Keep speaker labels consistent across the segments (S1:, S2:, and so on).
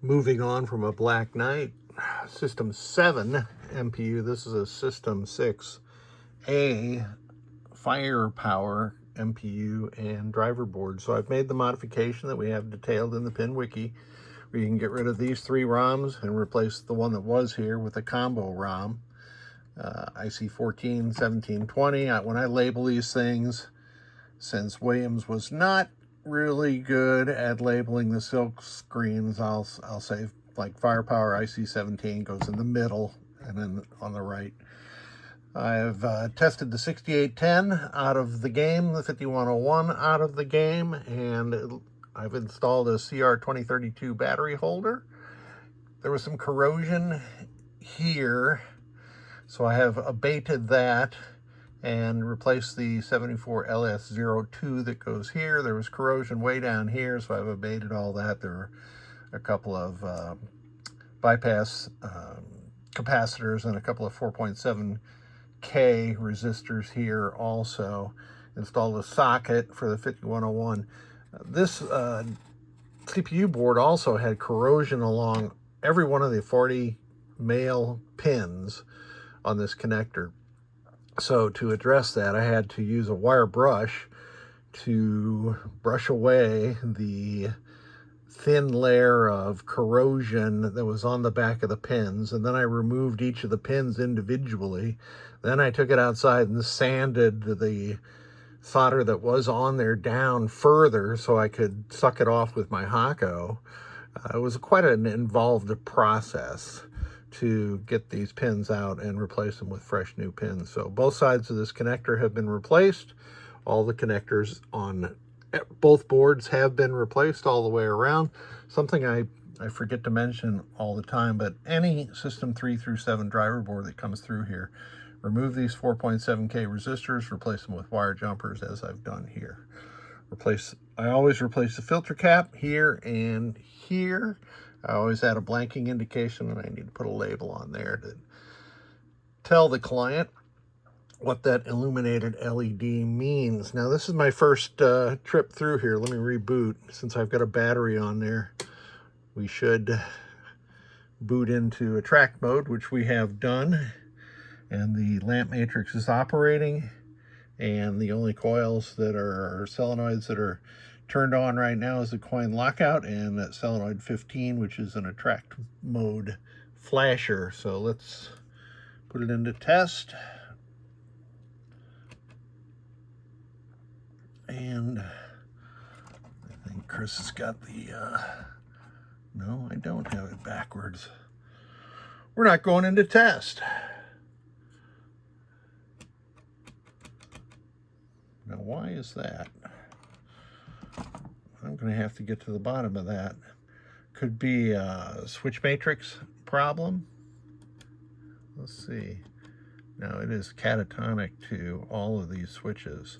S1: Moving on from a Black Knight System 7 MPU, this is a System 6A FirePower MPU and driver board. So I've made the modification that we have detailed in the pin wiki, where you can get rid of these 3 ROMs and replace the one that was here with a combo ROM. IC14 1720. When I label these things, since Williams was not really good at labeling the silk screens, I'll say like FirePower IC17 goes in the middle and then on the right. I've tested the 6810 out of the game, the 5101 out of the game, and I've installed a CR2032 battery holder. There was some corrosion here, so I have abated that and replaced the 74LS02 that goes here. There was corrosion way down here, so I've abated all that. There were a couple of bypass capacitors and a couple of 4.7K resistors here also. Installed a socket for the 5101. This CPU board also had corrosion along every one of the 40 male pins on this connector. So to address that, I had to use a wire brush to brush away the thin layer of corrosion that was on the back of the pins, and then I removed each of the pins individually. Then I took it outside and sanded the solder that was on there down further so I could suck it off with my Hako. It was quite an involved process to get these pins out and replace them with fresh new pins. So both sides of this connector have been replaced. All the connectors on both boards have been replaced all the way around. Something I forget to mention all the time, but any System 3 through 7 driver board that comes through here, remove these 4.7K resistors, replace them with wire jumpers as I've done here. I always replace the filter cap here and here. I always add a blanking indication, and I need to put a label on there to tell the client what that illuminated LED means. Now, this is my first trip through here. Let me reboot. Since I've got a battery on there, we should boot into a track mode, which we have done. And the lamp matrix is operating. And the only coils that are solenoids that are turned on right now is the coin lockout and that solenoid 15, which is an attract mode flasher. So let's put it into test. And I think Chris has got the, no, I don't have it backwards. We're not going into test. Now, why is that? I'm going to have to get to the bottom of that. Could be a switch matrix problem. Let's see. Now, it is catatonic to all of these switches.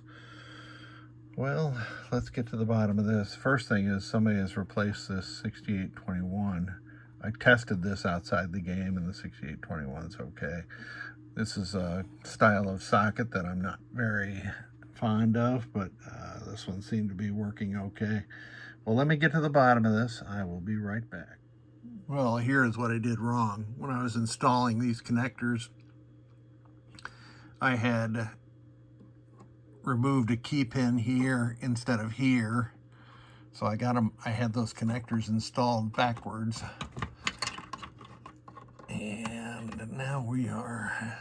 S1: Well, let's get to the bottom of this. First thing is somebody has replaced this 6821. I tested this outside the game, and the 6821 is okay. This is a style of socket that I'm not very fond of, but this one seemed to be working okay. Well, let me get to the bottom of this. I will be right back. Well, here's what I did wrong. When I was installing these connectors, I had removed a key pin here instead of here. So I had those connectors installed backwards. And now we are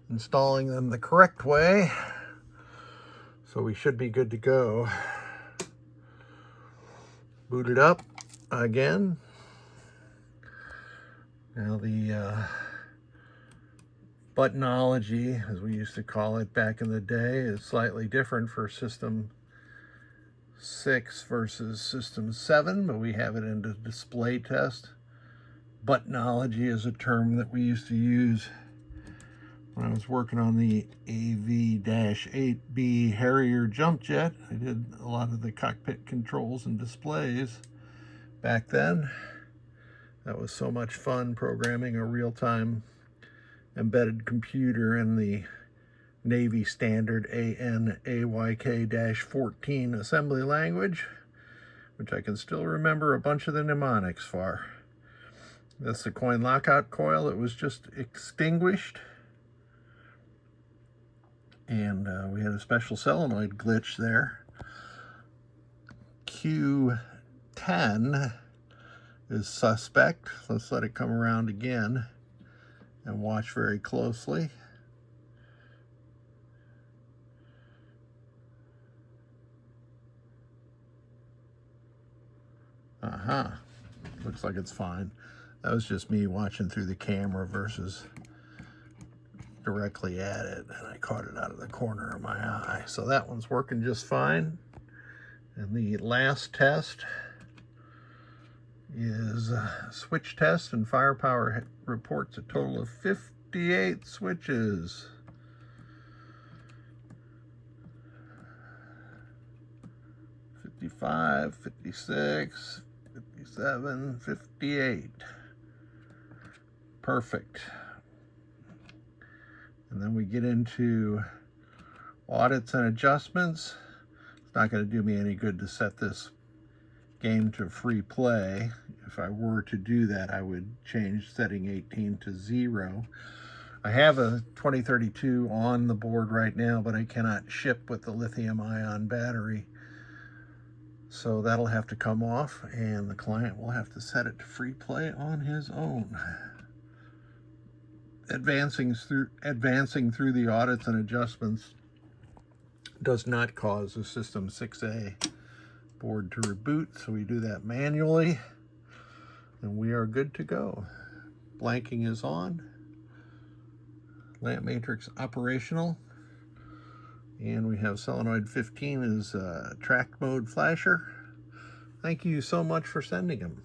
S1: installing them the correct way. So we should be good to go. Boot it up again. Now the buttonology, as we used to call it back in the day, is slightly different for System 6 versus System 7, but we have it in the display test. Buttonology is a term that we used to use when I was working on the AV-8B Harrier jump jet. I did a lot of the cockpit controls and displays back then. That was so much fun, programming a real-time embedded computer in the Navy standard ANAYK-14 assembly language, which I can still remember a bunch of the mnemonics for. That's the coin lockout coil. It was just extinguished. And we had a special solenoid glitch there. Q10 is suspect. Let's let it come around again and watch very closely. Looks like it's fine. That was just me watching through the camera versus directly at it, and I caught it out of the corner of my eye. So that one's working just fine. And the last test is a switch test, and FirePower reports a total of 58 switches. 55, 56, 57, 58. Perfect. And then we get into audits and adjustments. It's not going to do me any good to set this game to free play. If I were to do that, I would change setting 18 to 0. I have a 2032 on the board right now, but I cannot ship with the lithium-ion battery. So that'll have to come off, and the client will have to set it to free play on his own. Advancing through the audits and adjustments does not cause the System 6A board to reboot, so we do that manually, and we are good to go. Blanking is on, lamp matrix operational, and we have solenoid 15 as track mode flasher. Thank you so much for sending them.